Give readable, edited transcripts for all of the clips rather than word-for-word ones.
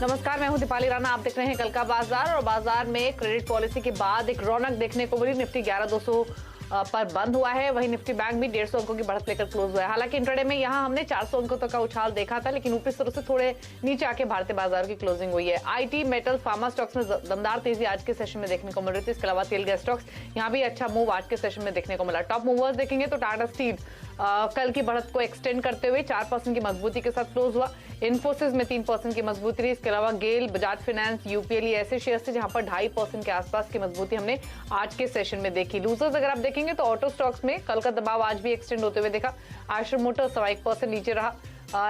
नमस्कार, मैं हूं दीपाली राणा। आप देख रहे हैं कल का बाजार। और बाजार में क्रेडिट पॉलिसी के बाद एक रौनक देखने को मिली। निफ्टी 11,200 पर बंद हुआ है। वहीं निफ्टी बैंक भी 150 अंकों की बढ़त लेकर क्लोज हुआ है। हालांकि इंट्राडे में यहां हमने 400 अंकों तक का उछाल देखा था, लेकिन ऊपरी स्तरों से थोड़े नीचे आके भारतीय बाजार की क्लोजिंग हुई है। आईटी, मेटल, फार्मा स्टॉक्स में दमदार तेजी आज के सेशन में देखने को मिल रही थी। इसके अलावा तेल गैस स्टॉक्स यहां भी अच्छा मूव आज के सेशन में देखने को मिला। टॉप मूवर्स देखेंगे तो टाटा स्टील कल की बढ़त को एक्सटेंड करते हुए 4% की मजबूती के साथ क्लोज हुआ। इन्फोसिस में 3% की मजबूती रही। इसके अलावा गेल, बजाज फाइनेंस, यूपीएल ऐसे शेयर थे जहां पर 2.5% के आसपास की मजबूती हमने आज के सेशन में देखी। लूजर्स अगर आप देखेंगे तो ऑटो स्टॉक्स में कल का दबाव आज भी एक्सटेंड होते हुए देखा। आश्रम मोटर्स 1% नीचे रहा।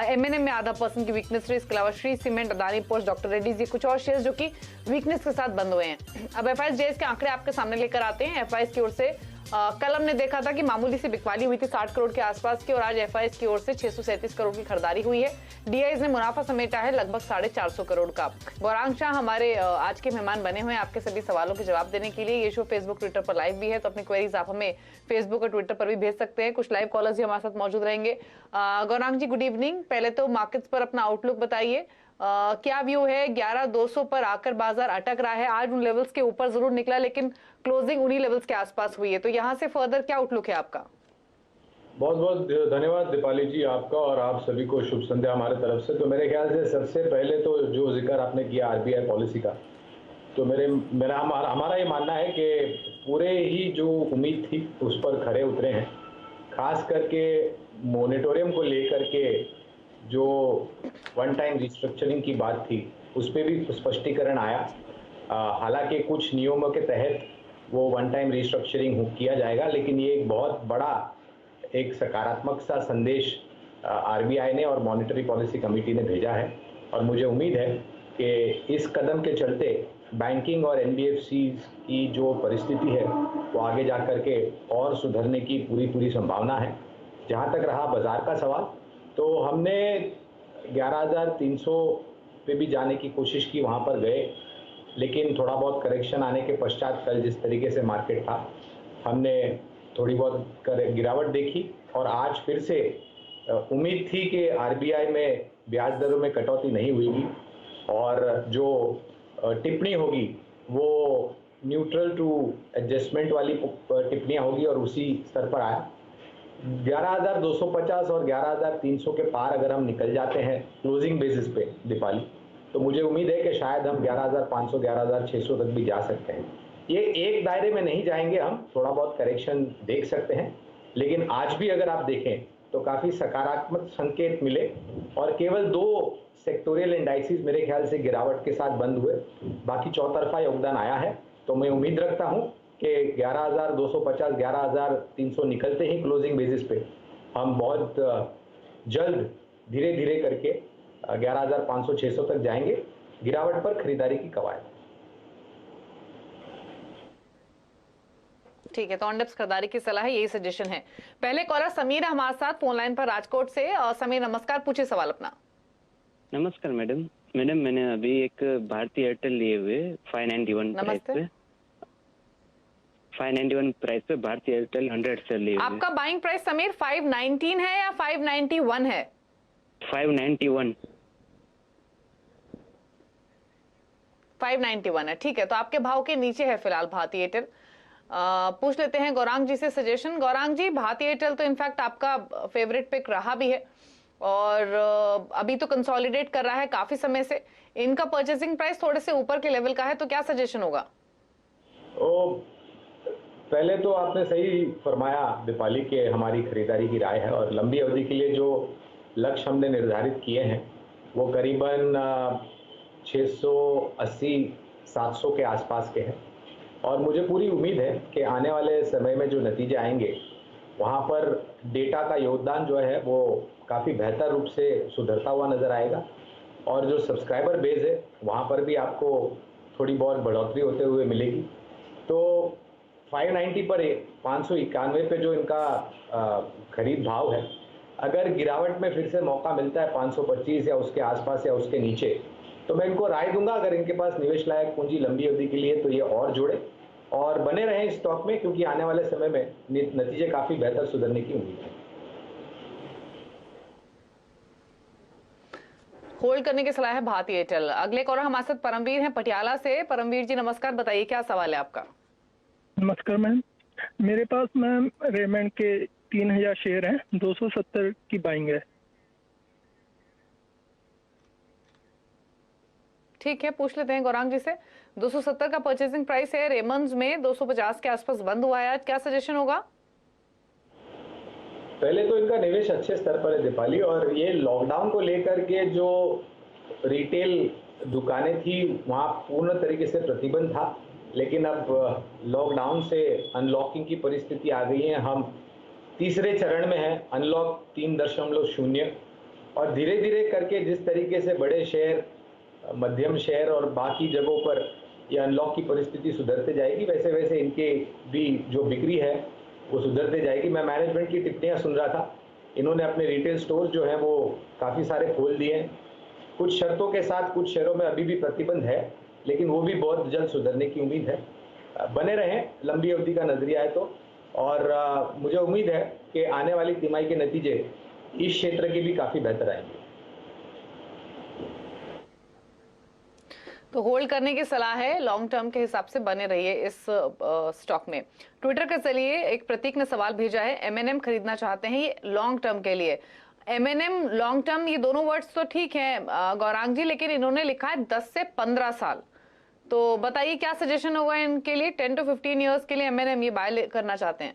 एमएनएम में 0.5% की वीकनेस रही। इसके अलावा Shri cement, Adani ports, doctor Reddy's, ये कुछ और शेयर्स जो कि वीकनेस के साथ बंद हुए हैं। अब एफआईएस के आंकड़े आपके सामने लेकर आते हैं। एफआईएस की ओर से कल हमने देखा था कि मामूली सी बिकवाली हुई थी 60 करोड़ के आसपास की, और आज एफआईएस की ओर से 637 करोड़ की खरीदारी हुई है। डीआईज ने मुनाफा समेटा है लगभग 450 करोड़ का। गौरांग शाह हमारे आज के मेहमान बने हुए हैं आपके सभी सवालों के जवाब देने के लिए। ये शो फेसबुक, ट्विटर पर लाइव भी है, तो अपनी क्वेरीज आप हमें फेसबुक और ट्विटर पर भी भेज सकते हैं। कुछ लाइव कॉलर्स भी हमारे साथ मौजूद रहेंगे। गौरांग जी, गुड इवनिंग। पहले तो मार्केट्स पर अपना आउटलुक बताइए। क्या व्यू है? 11,200 पर आकर बाजार अटक रहा है। आज उन लेवल्स के ऊपर जरूर निकला, लेकिन क्लोजिंग उन्हीं लेवल्स के आसपास हुई है, तो यहां से फर्दर क्या आउटलुक है आपका? बहुत बहुत धन्यवाद दीपाली जी आपका, और आप सभी को शुभ संध्या हमारे तरफ से। तो मेरे ख्याल से सबसे पहले तो जो जिक्र आपने किया आरबीआई पॉलिसी का, तो हमारा ये मानना है कि पूरे ही जो उम्मीद थी उस पर खरे उतरे हैं। खास करके मोनेटोरियम को लेकर के जो वन टाइम रिस्ट्रक्चरिंग की बात थी उस पर भी स्पष्टीकरण आया। हालांकि कुछ नियमों के तहत वो वन टाइम रिस्ट्रक्चरिंग किया जाएगा, लेकिन ये एक बहुत बड़ा एक सकारात्मक सा संदेश आरबीआई ने और मॉनेटरी पॉलिसी कमेटी ने भेजा है। और मुझे उम्मीद है कि इस कदम के चलते बैंकिंग और एनबीएफसी की जो परिस्थिति है वो आगे जा कर के और सुधरने की पूरी संभावना है। जहाँ तक रहा बाजार का सवाल, तो हमने 11,300 पे भी जाने की कोशिश की, वहाँ पर गए, लेकिन थोड़ा बहुत करेक्शन आने के पश्चात कल जिस तरीके से मार्केट था, हमने थोड़ी बहुत गिरावट देखी। और आज फिर से उम्मीद थी कि आरबीआई में ब्याज दरों में कटौती नहीं हुई और जो टिप्पणी होगी वो न्यूट्रल टू एडजस्टमेंट वाली टिप्पणियाँ होगी, और उसी स्तर पर आया। 11,250 और 11,300 के पार अगर हम निकल जाते हैं क्लोजिंग बेसिस पे दीपाली, तो मुझे उम्मीद है कि शायद हम 11,500 11,600 तक भी जा सकते हैं। ये एक दायरे में नहीं जाएंगे, हम थोड़ा बहुत करेक्शन देख सकते हैं, लेकिन आज भी अगर आप देखें तो काफ़ी सकारात्मक संकेत मिले, और केवल 2 सेक्टोरियल इंडाइसिस मेरे ख्याल से गिरावट के साथ बंद हुए, बाकी चौतरफा योगदान आया है। तो मैं उम्मीद रखता हूं कि 11,250 11,300 निकलते ही क्लोजिंग बेसिस पे हम बहुत जल्द धीरे धीरे करके 11,500 600 तक जाएंगे। गिरावट पर खरीदारी की कवायद। ठीक है, तो ऑन डिप्स खरीदारी की सलाह है, यही सजेशन है। पहले कॉलर समीर हमारे साथ फोन लाइन पर राजकोट से। समीर नमस्कार, पूछिए सवाल अपना। नमस्कार मैडम। मैंने अभी एक भारतीय एयरटेल लिए हुए 591 प्राइस पे, 591 प्राइस पे भारतीय एयरटेल 100 से लिए हुए। आपका बाइंग प्राइस समीर 519 है या 591 है? 591 591 है। ठीक है, तो आपके भाव के नीचे है फिलहाल भारतीय एयरटेल। पूछ लेते हैं गौरांग जी से सजेशन। गौरांग जी, भारतीय एयरटेल तो इनफैक्ट आपका फेवरेट पिक रहा भी है, और अभी तो कंसोलिडेट कर रहा है काफी समय से। इनका परचेसिंग प्राइस थोड़े से ऊपर के लेवल का है, तो क्या सजेशन होगा? पहले तो आपने सही फरमाया दीपाली के हमारी खरीदारी की राय है, और लंबी अवधि के लिए जो लक्ष्य हमने निर्धारित किए हैं वो करीबन 680-700 के आसपास के हैं। और मुझे पूरी उम्मीद है कि आने वाले समय में जो नतीजे आएंगे वहाँ पर डेटा का योगदान जो है वो काफ़ी बेहतर रूप से सुधरता हुआ नज़र आएगा, और जो सब्सक्राइबर बेस है वहाँ पर भी आपको थोड़ी बहुत बढ़ोतरी होते हुए मिलेगी। तो 590 पर 591 पे जो इनका खरीद भाव है, अगर गिरावट में फिर से मौका मिलता है 525 या उसके आसपास या उसके नीचे, तो मैं इनको राय दूंगा अगर इनके पास निवेश लायक पूंजी लंबी अवधि के लिए तो ये और जोड़े और बने रहें इस स्टॉक में, क्योंकि आने वाले समय में नतीजे काफी बेहतर सुधरने की उम्मीद है। होल्ड करने की सलाह है भारतीय एयरटेल। अगले कॉलर हमारे साथ परमवीर हैं पटियाला से। परमवीर जी नमस्कार, बताइए क्या सवाल है आपका। नमस्कार मैम, मेरे पास मैम रेमंड के 3000 शेयर हैं, 270 की बाइंग है। ठीक है, पूछ लेते हैं गौरांग जी से। 270 का परचेसिंग प्राइस है, रेमंड्स में 250 के आसपास बंद हुआ है आज, क्या सजेशन होगा? पहले तो इनका निवेश अच्छे स्तर पर है दीपाली, और ये लॉकडाउन को लेकर के जो रिटेल दुकानें थी वहाँ पूर्ण तरीके से प्रतिबंध था, लेकिन अब लॉकडाउन से अनलॉकिंग की परिस्थिति आ गई है। हम तीसरे चरण में हैं, अनलॉक 3.0, और धीरे धीरे करके जिस तरीके से बड़े शहर, मध्यम शहर और बाकी जगहों पर ये अनलॉक की परिस्थिति सुधरते जाएगी, वैसे वैसे इनके भी जो बिक्री है वो सुधरते जाएगी। मैं मैनेजमेंट की टिप्पणियां सुन रहा था, इन्होंने अपने रिटेल स्टोर जो हैं वो काफ़ी सारे खोल दिए हैं, कुछ शर्तों के साथ। कुछ शहरों में अभी भी प्रतिबंध है, लेकिन वो भी बहुत जल्द सुधरने की उम्मीद है। बने रहें, लंबी अवधि का नजरिया है तो। और मुझे उम्मीद है कि आने वाली तिमाही के नतीजे इस क्षेत्र के भी काफ़ी बेहतर आएंगे। तो होल्ड करने की सलाह है, लॉन्ग टर्म के हिसाब से बने रहिए इस स्टॉक में। ट्विटर के जरिए एक प्रतीक ने सवाल भेजा है, एमएनएम खरीदना चाहते हैं ये लॉन्ग टर्म के लिए। एमएनएम लॉन्ग टर्म, ये दोनों वर्ड्स तो ठीक हैं गौरांग जी, लेकिन इन्होंने लिखा है 10 से 15 साल। तो बताइए क्या सजेशन होगा इनके लिए? 10 to 15 ईयर्स के लिए एमएनएम ये बाय करना चाहते हैं।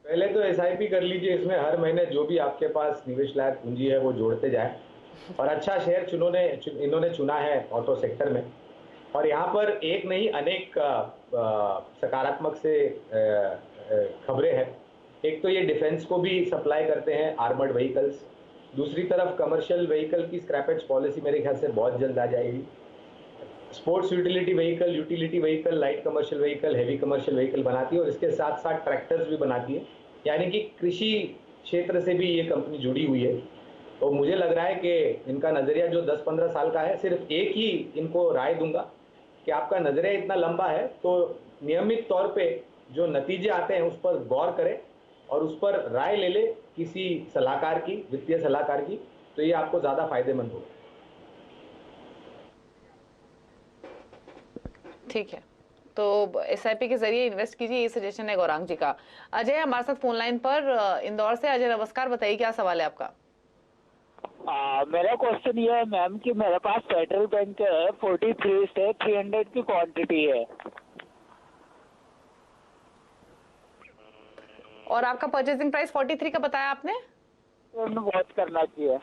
पहले तो एसआईपी कर लीजिए, इसमें हर महीने जो भी आपके पास निवेश लायक पूंजी है वो जोड़ते जाए। और अच्छा शेयर इन्होंने चुना है ऑटो सेक्टर में, और यहाँ पर एक नहीं अनेक सकारात्मक से खबरें हैं। एक तो ये डिफेंस को भी सप्लाई करते हैं, आर्मर्ड व्हीकल्स। दूसरी तरफ कमर्शियल व्हीकल की स्क्रैपेज पॉलिसी मेरे ख्याल से बहुत जल्द आ जाएगी। Sports utility vehicle, light commercial vehicle, heavy commercial vehicle बनाती है, और इसके साथ साथ ट्रैक्टर्स भी बनाती है, यानी कि कृषि क्षेत्र से भी ये कंपनी जुड़ी हुई है। तो मुझे लग रहा है कि इनका नज़रिया जो 10-15 साल का है, सिर्फ एक ही इनको राय दूंगा कि आपका नज़रिया इतना लंबा है तो नियमित तौर पे जो नतीजे आते हैं उस पर गौर करें और उस पर राय ले ले किसी सलाहकार की, वित्तीय सलाहकार की, तो ये आपको ज़्यादा फायदेमंद होगा। ठीक है, तो एसआईपी के जरिए इन्वेस्ट कीजिए, ये सजेशन है गौरांग जी का। अजय हमारे साथ फोन लाइन पर इंदौर से। अजय नमस्कार, बताइए क्या सवाल है आपका। मेरा क्वेश्चन ये है मैम कि मेरे पास फेडरल बैंक है 43 से 300 की क्वांटिटी है, और आपका परचेसिंग प्राइस 43 का बताया आपने। तो बहुत करना चाहिए।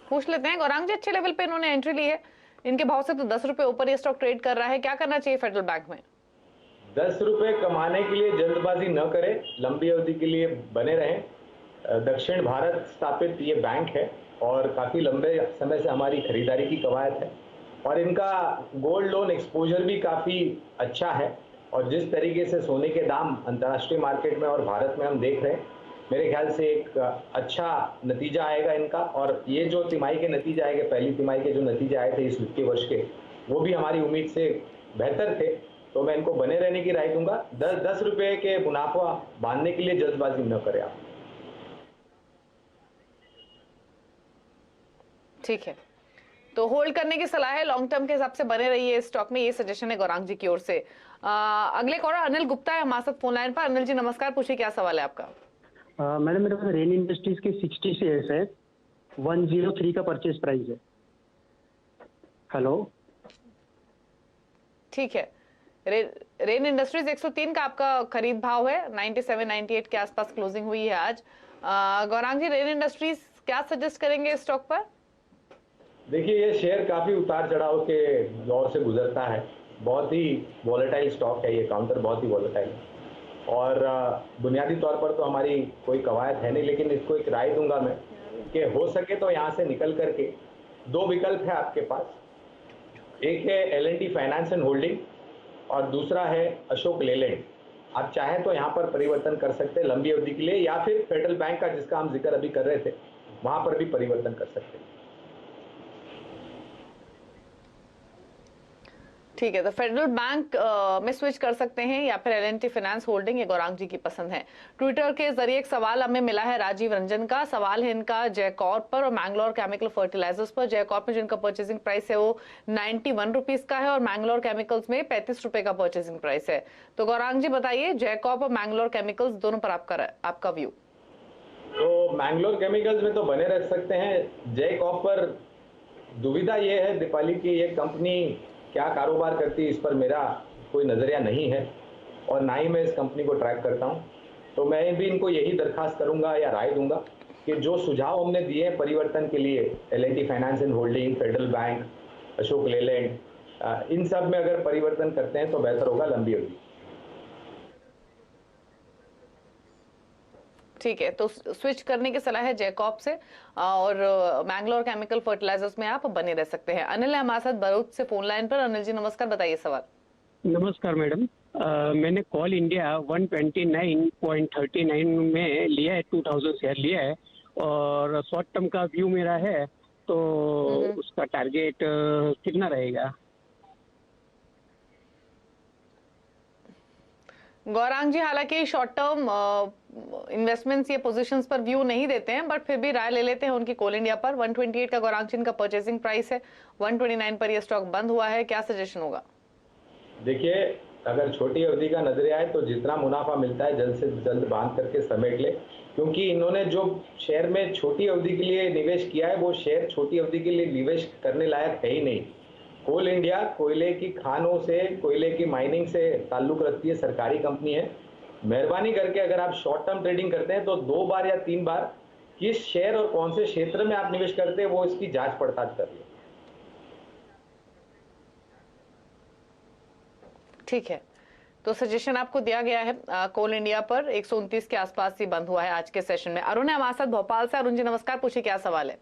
पूछ लेते हैं गौरांग जी, अच्छे लेवल पे इन्होंने एंट्री ली है, इनके भाव से तो 10 रुपए ऊपर ये स्टॉक ट्रेड कर रहा है, क्या करना चाहिए फेडरल बैंक में? 10 रुपए कमाने के लिए जल्दबाजी न करें, लंबी अवधि के लिए बने रहें। दक्षिण भारत स्थापित ये बैंक है और काफ़ी लंबे समय से हमारी खरीदारी की कवायद है, और इनका गोल्ड लोन एक्सपोजर भी काफ़ी अच्छा है। और जिस तरीके से सोने के दाम अंतर्राष्ट्रीय मार्केट में और भारत में हम देख रहे हैं, मेरे ख्याल से एक अच्छा नतीजा आएगा इनका। और ये जो तिमाही के नतीजे आएंगे, पहली तिमाही के जो नतीजे आए थे इस वित्तीय वर्ष के, वो भी हमारी उम्मीद से बेहतर थे। तो मैं इनको बने रहने की राय दूंगा। 10 रुपए के मुनाफा बांधने के लिए जल्दबाजी न करें आप। ठीक है, तो होल्ड करने की सलाह है, लॉन्ग टर्म के हिसाब से बने रहिए इस स्टॉक में, ये सजेशन है गौरांग जी की ओर से। अगले कॉलर अनिल गुप्ता है हमारे साथ फोन लाइन पर। अनिल जी नमस्कार, पूछिए क्या सवाल है आपका। मैडम मेरे पास रेन इंडस्ट्रीज के 60 शेयर्स है, 103 का परचेज प्राइस है। हेलो, ठीक है, रेन इंडस्ट्रीज 103 का आपका खरीद भाव है, 97-98 के आसपास क्लोजिंग हुई है आज। गौरांग जी, रेन इंडस्ट्रीज क्या सजेस्ट करेंगे इस स्टॉक पर? देखिए, ये शेयर काफ़ी उतार चढ़ाव के दौर से गुजरता है, बहुत ही वॉलेटाइल स्टॉक है ये, काउंटर बहुत ही वॉलेटाइल है। और बुनियादी तौर पर तो हमारी कोई कवायद है नहीं, लेकिन इसको एक राय दूंगा मैं कि हो सके तो यहाँ से निकल करके 2 विकल्प है आपके पास। एक है L&T फाइनेंस एंड होल्डिंग और दूसरा है अशोक लेलैंड। आप चाहें तो यहाँ पर परिवर्तन कर सकते हैं लंबी अवधि के लिए, या फिर फेडरल बैंक का जिसका हम जिक्र अभी कर रहे थे वहाँ पर भी परिवर्तन कर सकते हैं। ठीक है, तो फेडरल बैंक में स्विच कर सकते हैं या फिर L&T फाइनेंस होल्डिंग, ये गौरांग जी की पसंद है। ट्विटर के जरिए एक सवाल हमें मिला है राजीव रंजन का। सवाल है इनका जयकॉर्प पर और मैंगलोर केमिकल फर्टिलाइजर्स पर। जयकॉर्प में जिनका परचेसिंग प्राइस है वो 91 रुपीज का है और मैंगलोर केमिकल्स में 35 रुपए का परचेसिंग प्राइस है। तो गौरांग जी बताइए, जयकॉर्प और मैंगलोर केमिकल्स दोनों पर आपका व्यू। तो मैंगलोर केमिकल्स में तो बने रह सकते हैं। जयकॉर्प पर दुविधा ये है दीपाली की ये कंपनी क्या कारोबार करती है इस पर मेरा कोई नज़रिया नहीं है और ना ही मैं इस कंपनी को ट्रैक करता हूं। तो मैं भी इनको यही दरखास्त करूंगा या राय दूंगा कि जो सुझाव हमने दिए हैं परिवर्तन के लिए, L&T finance and holding, Federal Bank, Ashok Leyland, इन सब में अगर परिवर्तन करते हैं तो बेहतर होगा लंबी अवधि। ठीक है, तो स्विच करने की सलाह है जैकॉब से और मैंगलोर केमिकल फर्टिलाइजर्स में आप बने रह सकते हैं। अनिल है हमारे साथ भरूच से फोन लाइन पर। अनिल जी नमस्कार, बताइए सवाल। नमस्कार मैडम, मैंने कॉल इंडिया 129.39 में लिया है, 2000 शेयर लिया है और शॉर्ट टर्म का व्यू मेरा है, तो उसका टारगेट कितना रहेगा? गौरांग जी हालांकि शॉर्ट टर्म इन्वेस्टमेंट्स या पोजीशंस पर व्यू नहीं देते हैं, बट फिर भी राय ले लेते हैं उनकी कोल इंडिया पर। 128 का गौरांग जी का परचेसिंग प्राइस है, 129 पर ये स्टॉक बंद हुआ है, क्या सजेशन होगा? देखिए, अगर छोटी अवधि का नजरिया है तो जितना मुनाफा मिलता है जल्द से जल्द बांध करके समेट ले, क्योंकि इन्होंने जो शेयर में छोटी अवधि के लिए निवेश किया है वो शेयर छोटी अवधि के लिए निवेश करने लायक है ही नहीं। कोल इंडिया कोयले की खानों से, कोयले की माइनिंग से ताल्लुक रखती है, सरकारी कंपनी है। मेहरबानी करके अगर आप शॉर्ट टर्म ट्रेडिंग करते हैं तो 2 बार या 3 बार किस शेयर और कौन से क्षेत्र में आप निवेश करते हैं वो इसकी जांच पड़ताल कर लें। ठीक है, तो सजेशन आपको दिया गया है। कोल इंडिया पर 129 के आसपास ही बंद हुआ है आज के सेशन में। अरुण है हमारे साथ भोपाल से। अरुण जी नमस्कार, पूछिए क्या सवाल है?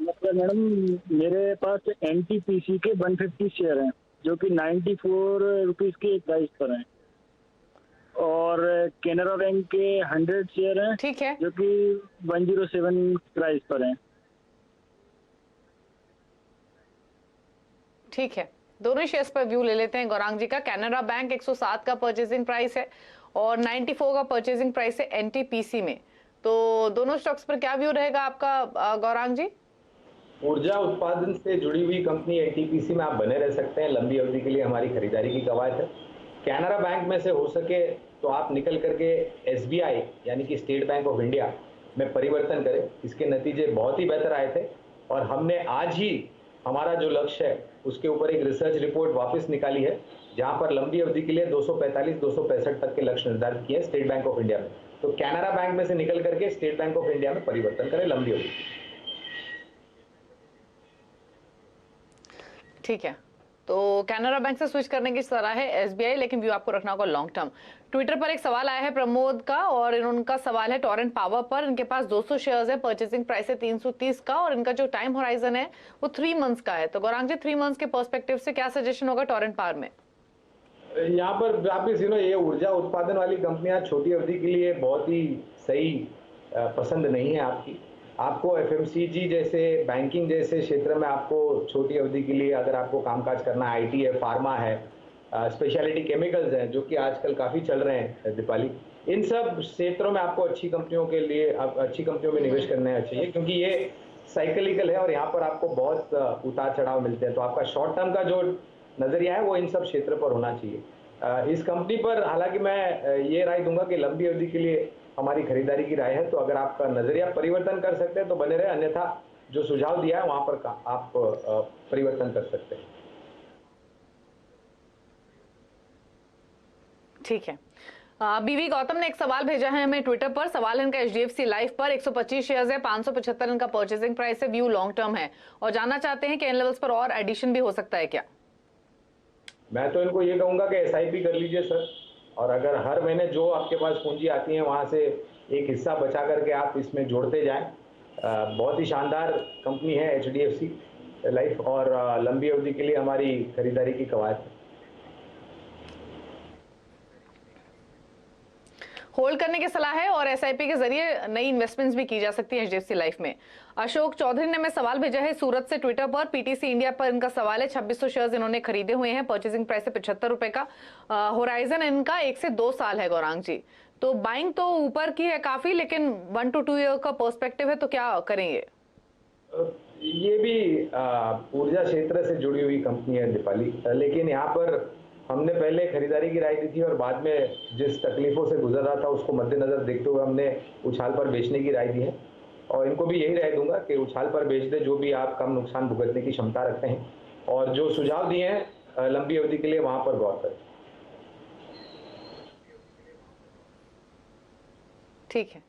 नमस्कार मैडम, मेरे पास NTPC के 150 शेयर हैं जो कि 94 रुपीज के प्राइस पर हैं और कैनरा बैंक के 100 शेयर हैं, ठीक है, जो कि 107 प्राइस पर हैं। ठीक है, दोनों शेयर्स पर व्यू ले लेते हैं गौरांग जी का। कैनरा बैंक 107 का परचेसिंग प्राइस है और 94 का परचेसिंग प्राइस है NTPC में। तो दोनों स्टॉक्स पर क्या व्यू रहेगा आपका गौरांग जी? ऊर्जा उत्पादन से जुड़ी हुई कंपनी NTPC में आप बने रह सकते हैं, लंबी अवधि के लिए हमारी खरीदारी की कवायद है। कैनरा बैंक में से हो सके तो आप निकल करके SBI यानी कि स्टेट बैंक ऑफ इंडिया में परिवर्तन करें। इसके नतीजे बहुत ही बेहतर आए थे और हमने आज ही हमारा जो लक्ष्य है उसके ऊपर एक रिसर्च रिपोर्ट वापस निकाली है, जहां पर लंबी अवधि के लिए 245-265 तक के लक्ष्य निर्धारित किए स्टेट बैंक ऑफ इंडिया में। तो कैनरा बैंक में से निकल करके स्टेट बैंक ऑफ इंडिया में परिवर्तन करें लंबी अवधि। ठीक है, तो कैनरा बैंक से स्विच करने की सलाह है SBI, लेकिन व्यू आपको रखना होगा लॉन्ग टर्म। ट्विटर पर एक सवाल आया है प्रमोद का और उनका सवाल है टोरेंट पावर पर। इनके पास 200 शेयर्स है, परचेसिंग प्राइस है 330 का और इनका जो टाइम होराइजन है वो 3 मंथ्स का है। तो गौरांग जी 3 मंथ्स के पर्सपेक्टिव से क्या सजेशन होगा टोरेंट पावर में? यहाँ पर वापिस ये ऊर्जा उत्पादन वाली कंपनियां छोटी अवधि के लिए बहुत ही सही पसंद नहीं है आपको FMCG जैसे, बैंकिंग जैसे क्षेत्र में आपको छोटी अवधि के लिए अगर आपको कामकाज करना है, IT है, फार्मा है, स्पेशलिटी केमिकल्स हैं जो कि आजकल काफ़ी चल रहे हैं दीपाली, इन सब क्षेत्रों में आपको अच्छी कंपनियों के लिए अच्छी कंपनियों में निवेश करना चाहिए, क्योंकि ये साइकिलिकल है और यहाँ पर आपको बहुत उतार चढ़ाव मिलते हैं। तो आपका शॉर्ट टर्म का जो नज़रिया है वो इन सब क्षेत्र पर होना चाहिए। इस कंपनी पर हालांकि मैं ये राय दूंगा कि लंबी अवधि के लिए हमारी खरीदारी की राय है, तो अगर आपका नजरिया परिवर्तन कर सकते हैं तो बने रहे, अन्यथा जो सुझाव दिया है वहां पर आप परिवर्तन कर सकते हैं। ठीक है, बीवी गौतम ने एक सवाल भेजा है हमें ट्विटर पर। सवाल है इनका HDFC लाइफ पर। 125 शेयर्स है, 575 इनका परचेसिंग प्राइस है, व्यू लॉन्ग टर्म है और जानना चाहते हैं कि इन लेवल्स पर और एडिशन भी हो सकता है क्या? मैं तो इनको ये कहूंगा कि SIP कर लीजिए सर, और अगर हर महीने जो आपके पास पूंजी आती है वहां से एक हिस्सा बचा करके आप इसमें जोड़ते जाएं। बहुत ही शानदार कंपनी है HDFC लाइफ और लंबी अवधि के लिए हमारी खरीदारी की कवायद है। होल्ड करने की सलाह है और एसआईपी के जरिए नई इन्वेस्टमेंट्स भी की जा सकती है एचडीएफसी लाइफ में। अशोक चौधरी ने हमें सवाल भेजा है सूरत से ट्विटर पर। पीटीसी इंडिया पर इनका सवाल है, 2600 शेयर्स इन्होंने खरीदे हुए हैं, परचेसिंग प्राइस है 75 रुपए का। होराइजन इनका 1 से 2 साल है गौरांग जी, तो बाइंग तो ऊपर की है काफी, लेकिन 1 to 2 ईयर का पर्सपेक्टिव है, तो क्या करेंगे? ये भी ऊर्जा क्षेत्र से जुड़ी हुई कंपनी है दीपाली, लेकिन यहाँ पर हमने पहले खरीदारी की राय दी थी और बाद में जिस तकलीफों से गुजर रहा था उसको मद्देनजर देखते हुए हमने उछाल पर बेचने की राय दी है और इनको भी यही राय दूंगा कि उछाल पर बेच दे, जो भी आप कम नुकसान भुगतने की क्षमता रखते हैं, और जो सुझाव दिए हैं लंबी अवधि के लिए वहां पर गौर करें। ठीक है,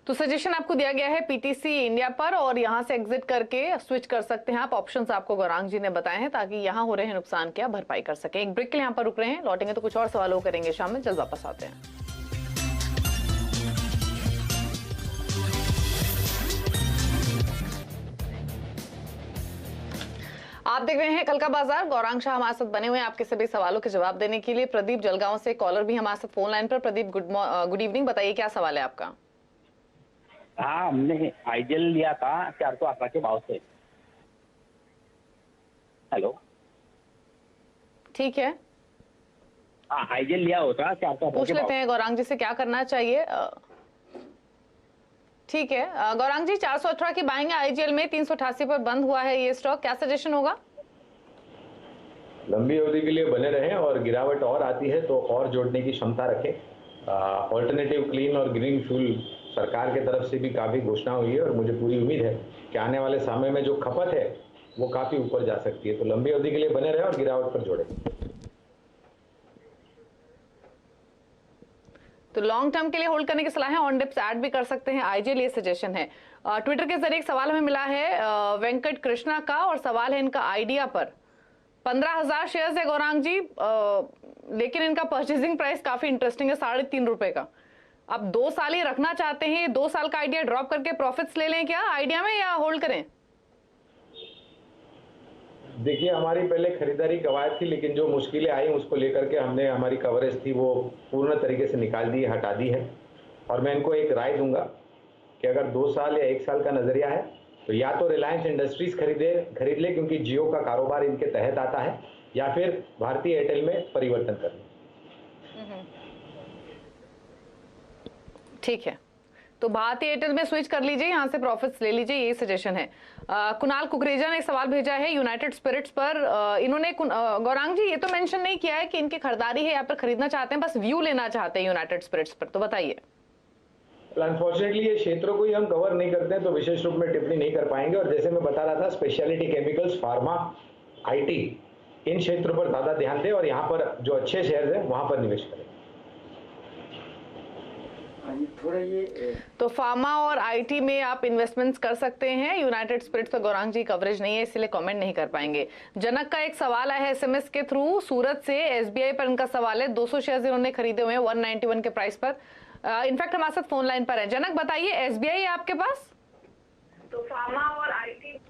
तो सजेशन आपको दिया गया है पीटीसी इंडिया पर, और यहां से एग्जिट करके स्विच कर सकते हैं आप। ऑप्शंस आपको गौरांग जी ने बताए हैं ताकि यहां हो रहे हैं नुकसान की आप भरपाई कर सकें। एक ब्रेक के लिए यहां पर रुक रहे हैं, लौटेंगे तो कुछ और सवालों करेंगे शाम में, जल्द वापस आते हैं। आप देख रहे हैं कल का बाजार। गौरांग शाह हमारे साथ बने हुए हैं आपके सभी सवालों के जवाब देने के लिए। प्रदीप जलगांव से कॉलर भी हमारे साथ फोन लाइन पर। प्रदीप, गुड इवनिंग, बताइए क्या सवाल है आपका? हाँ, हमने आईजेल लिया था 418 के भाव से। हेलो, ठीक है, हाँ आईजेल लिया होता 418 पूछ लेते हैं गौरांग जी से क्या करना चाहिए। ठीक है गौरांग जी, 418 की बाइंग है आईजीएल में, 388 पर बंद हुआ है ये स्टॉक, क्या सजेशन होगा? लंबी अवधि के लिए बने रहें और गिरावट और आती है तो और जोड़ने की क्षमता रखें। ऑल्टरनेटिव क्लीन और ग्रीन फ्यूल सरकार के तरफ से भी काफ़ी घोषणा हुई है और मुझे पूरी उम्मीद है कि आने वाले समय में जो खपत है वो काफ़ी ऊपर जा सकती है, तो लंबी अवधि के लिए बने रहे और गिरावट पर जोड़ें। तो लॉन्ग टर्म के लिए होल्ड करने की सलाह है, ऑन डिप्स ऐड भी कर सकते हैं आईजीएल, ये सजेशन है। ट्विटर के जरिए एक सवाल हमें मिला है वेंकट कृष्णा का, और सवाल है इनका आइडिया पर। 15,000 शेयर्स है गौरांग जी, लेकिन इनका परचेसिंग प्राइस काफी इंटरेस्टिंग है, 3.5 रुपए का। अब 2 साल ही रखना चाहते हैं, 2 साल का आइडिया ड्रॉप करके प्रॉफिट्स ले लें क्या आइडिया में, या होल्ड करें? देखिए, हमारी पहले खरीदारी कवायद थी, लेकिन जो मुश्किलें आई उसको लेकर के हमने हमारी कवरेज थी वो पूर्ण तरीके से निकाल दी, हटा दी है। और मैं इनको एक राय दूंगा कि अगर 2 साल या 1 साल का नजरिया है तो या तो रिलायंस इंडस्ट्रीज खरीद ले क्योंकि जियो का कारोबार इनके तहत आता है, या फिर भारतीय एयरटेल में परिवर्तन कर लें। ठीक है, तो भारतीय एयरटेल में स्विच कर लीजिए, यहां से प्रॉफिट्स ले लीजिए, ये सजेशन है। कुणाल कुकरेजा ने एक सवाल भेजा है यूनाइटेड स्पिरिट्स पर। इन्होंने गौरांग जी ये तो मेंशन नहीं किया है कि इनकी खरीदारी है या फिर खरीदना चाहते हैं, बस व्यू लेना चाहते हैं यूनाइटेड स्पिरिट्स पर, तो बताइए। अनफॉर्चुनेटली ये क्षेत्रों को ही हम कवर नहीं करते हैं तो विशेष रूप में टिप्पणी नहीं कर पाएंगे। और जैसे मैं बता रहा था, स्पेशलिटी केमिकल्स, फार्मा, आईटी, इन क्षेत्रों पर ज्यादा ध्यान दें और यहाँ पर जो अच्छे शेयर हैं वहां पर निवेश करें। तो फार्मा और आईटी में आप इन्वेस्टमेंट्स कर सकते हैं। यूनाइटेड स्पिरिट्स पर गौरांग जी कवरेज नहीं है, इसलिए कमेंट नहीं कर पाएंगे। जनक का एक सवाल आया है एसएमएस के थ्रू सूरत से, एसबीआई पर इनका सवाल है। 200 शेयर्स इन्होंने खरीदे हुए हैं 191 के प्राइस पर। इनफैक्ट हमारे साथ फोन लाइन पर है। जनक बताइए, एसबीआई है आपके पास? तो फार्मा और आईटी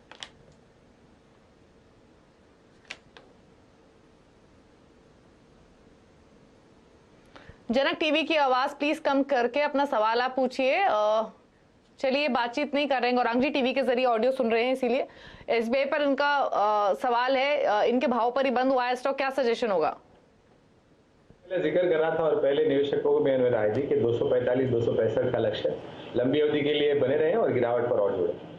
जनक, टीवी की आवाज प्लीज कम करके अपना सवाल आप पूछिए। चलिए, बातचीत नहीं कर रहे हैं गौरांग जी, टीवी के जरिए ऑडियो सुन रहे हैं, इसीलिए। एसबीआई पर इनका सवाल है, इनके भाव पर ही बंद हुआ है स्टॉक, क्या सजेशन होगा? पहले जिक्र कर रहा था और पहले निवेशकों को मैंने राय दी कि 245-265 का लक्ष्य लंबी अवधि के लिए बने रहें और गिरावट पर और जुड़े।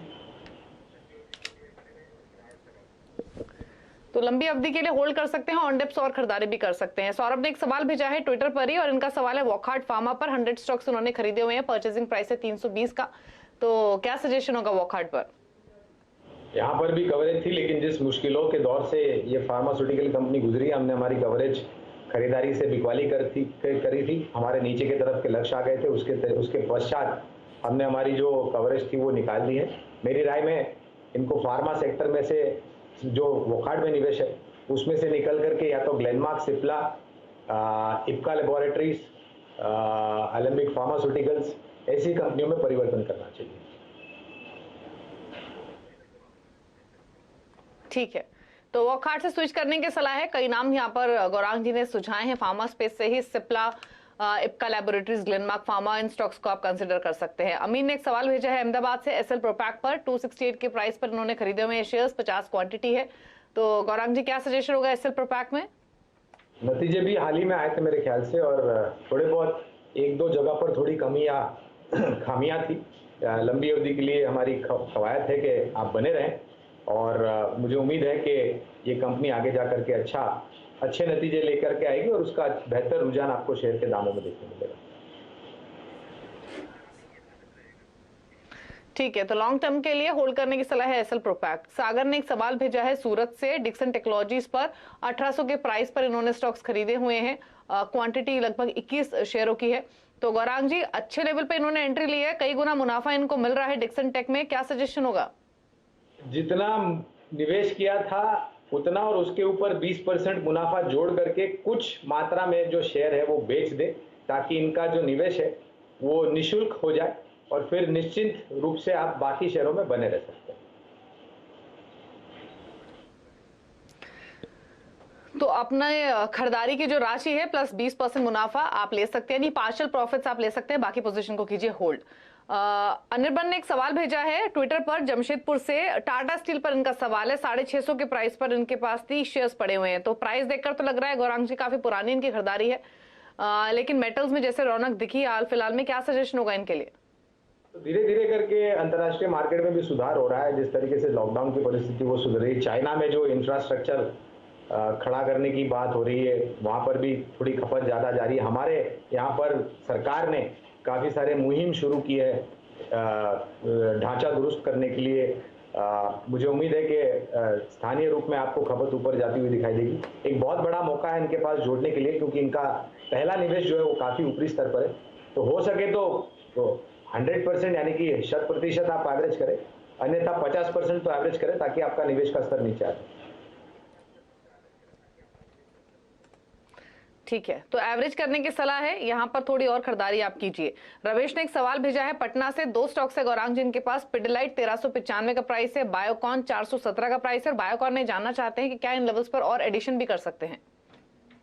तो लंबी अवधि के लिए होल्ड कर सकते हैं, ऑन डिप्स और खरीदारी भी कर सकते हैं। सौरभ ने एक सवाल भेजा है ट्विटर पर ही, और इनका सवाल है वॉकहार्ट फार्मा पर। 100 स्टॉक्स उन्होंने खरीदे हुए हैं, परचेसिंग प्राइस है 320 का, तो क्या सजेशन होगा वॉकहार्ट पर? यहाँ पर भी कवरेज थी, लेकिन जिस मुश्किलों के दौर से ये फार्मास्यूटिकल कंपनी गुजरी, हमने हमारी कवरेज खरीदारी से बिकवाली करी थी। हमारे नीचे की तरफ के लक्ष्य आ गए थे, उसके पश्चात हमने हमारी जो कवरेज थी वो निकाल दी है। मेरी राय में इनको फार्मा सेक्टर में से जो वॉकहार्ट में निवेश है उसमें से निकल करके या तो Glenmark, Cipla, Ipca laboratories, Alembic pharmaceuticals, ऐसी कंपनियों में परिवर्तन करना चाहिए। ठीक है, तो वॉकहार्ट से स्विच करने की सलाह है। कई नाम यहाँ पर गौरांग जी ने सुझाए हैं फार्मा स्पेस से ही, सिप्ला, इप्का लैबोरेटरीज, ग्लेनमार्क फार्मा, इन स्टॉक्स को आप कंसिडर कर सकते हैं। अमीन ने एक सवाल भेजा है अहमदाबाद से, एसएल प्रोपैक पर 268 के प्राइस पर इन्होंने खरीदे हुए शेयर्स, 50 क्वांटिटी है। तो गौरांग जी क्या सजेशन होगा एसएल प्रोपैक में? नतीजे भी हाल ही में आए थे मेरे ख्याल से, और थोड़े बहुत एक दो जगह पर थोड़ी खामियां थी। लंबी अवधि के लिए हमारी कवायद है कि आप बने रहें, और मुझे उम्मीद है कि ये कंपनी आगे जा करके अच्छे नतीजे लेकर के आएगी और उसका बेहतर रुझान आपको शेयर के दामों में देखने मिलेगा। ठीक है, तो लॉन्ग टर्म के लिए होल्ड करने की सलाह है एसएल प्रोपैक। सागर ने एक सवाल भेजा है सूरत से, डिक्सन टेक्नोलॉजीज पर 1800 के प्राइस पर इन्होंने स्टॉक्स खरीदे हुए हैं, क्वांटिटी लगभग 21 शेयरों की है। तो गौरांग जी अच्छे लेवल पे इन्होंने एंट्री ली है, कई गुना मुनाफा इनको मिल रहा है डिक्सन टेक में, क्या सजेशन होगा? जितना निवेश किया था उतना और उसके ऊपर 20% मुनाफा जोड़ करके कुछ मात्रा में जो शेयर है वो बेच दे, ताकि इनका जो निवेश है वो निशुल्क हो जाए और फिर निश्चित रूप से आप बाकी शेयरों में बने रह सकते हैं। तो अपने खरीदारी की जो राशि है प्लस 20% मुनाफा आप ले सकते हैं, नहीं पार्शियल प्रॉफिट्स आप ले सकते हैं, बाकी पोजीशन को कीजिए होल्ड। अनिर्बन ने एक सवाल भेजा है ट्विटर पर जमशेदपुर से, टाटा स्टील पर इनका सवाल है, 650 के प्राइस पर इनके पास 30 शेयर्स पड़े हुए हैं। तो प्राइस देखकर तो लग रहा है गौरांग जी काफी पुरानी इनकी खरीदारी है, लेकिन मेटल्स में जैसे रौनक दिखी हाल फिलहाल में, क्या सजेशन होगा इनके लिए? तो धीरे धीरे करके अंतर्राष्ट्रीय मार्केट में भी सुधार हो रहा है, जिस तरीके से लॉकडाउन की परिस्थिति वो सुधर रही है। चाइना में जो इंफ्रास्ट्रक्चर खड़ा करने की बात हो रही है वहाँ पर भी थोड़ी खपत ज़्यादा जारी है। हमारे यहाँ पर सरकार ने काफ़ी सारे मुहिम शुरू की है ढांचा दुरुस्त करने के लिए। मुझे उम्मीद है कि स्थानीय रूप में आपको खपत ऊपर जाती हुई दिखाई देगी। एक बहुत बड़ा मौका है इनके पास जोड़ने के लिए, क्योंकि इनका पहला निवेश जो है वो काफ़ी ऊपरी स्तर पर है। तो हो सके तो 100% यानी कि 100% आप एवरेज करें, अन्यथा 50% तो एवरेज करें, ताकि आपका निवेश का स्तर नीचे आ जाए। ठीक है, तो एवरेज करने की सलाह है, यहाँ पर थोड़ी और खरीदारी आप कीजिए। रवेश ने एक सवाल भेजा है पटना से, 2 स्टॉक्स है गौरांग जी इनके पास, पिडिलाइट 1395 का प्राइस है, बायोकॉन 417 का प्राइस है। बायोकॉन में जानना चाहते हैं कि क्या इन लेवल्स पर और एडिशन भी कर सकते हैं?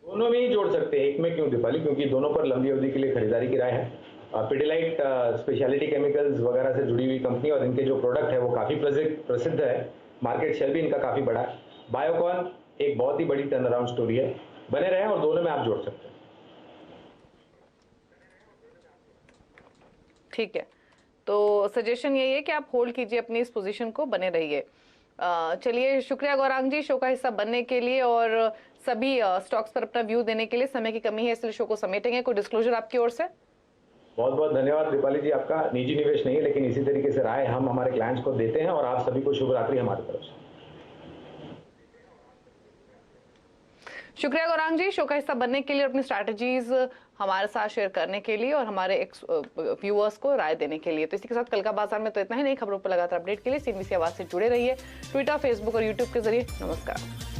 दोनों में ही जोड़ सकते हैं, एक में क्यों दीपाली, क्योंकि दोनों पर लंबी अवधि के लिए खरीदारी की राय है। पिडिलाइट स्पेशलिटी केमिकल्स वगैरह से जुड़ी हुई कंपनी और इनके जो प्रोडक्ट है वो काफ़ी प्रसिद्ध है, मार्केट शेयर भी इनका काफ़ी बड़ा है। बायोकॉन एक बहुत ही बड़ी टर्नअराउंड स्टोरी है, बने रहें और दोनों में आप जोड़ सकते हैं। ठीक है, तो सजेशन यही है कि आप होल्ड कीजिए अपनी इस पोजीशन को, बने रहिए। चलिए, शुक्रिया गौरांग जी शो का हिस्सा बनने के लिए और सभी स्टॉक्स पर अपना व्यू देने के लिए। समय की कमी है इसलिए शो को समेटेंगे, कोई डिस्क्लोजर आपकी ओर से? बहुत बहुत धन्यवाद दीपाली जी, आपका निजी निवेश नहीं है लेकिन इसी तरीके से राय हम हमारे क्लाइंट्स को देते हैं, और आप सभी को शुभ रात्रि हमारी तरफ से। शुक्रिया गौरांग जी शो का हिस्सा बनने के लिए, अपनी स्ट्रैटेजीज हमारे साथ शेयर करने के लिए और हमारे व्यूअर्स को राय देने के लिए। तो इसी के साथ कल का बाजार में तो इतना ही, नई खबरों पर लगातार अपडेट के लिए CNBC आवाज से जुड़े रहिए, ट्विटर, फेसबुक और यूट्यूब के जरिए। नमस्कार।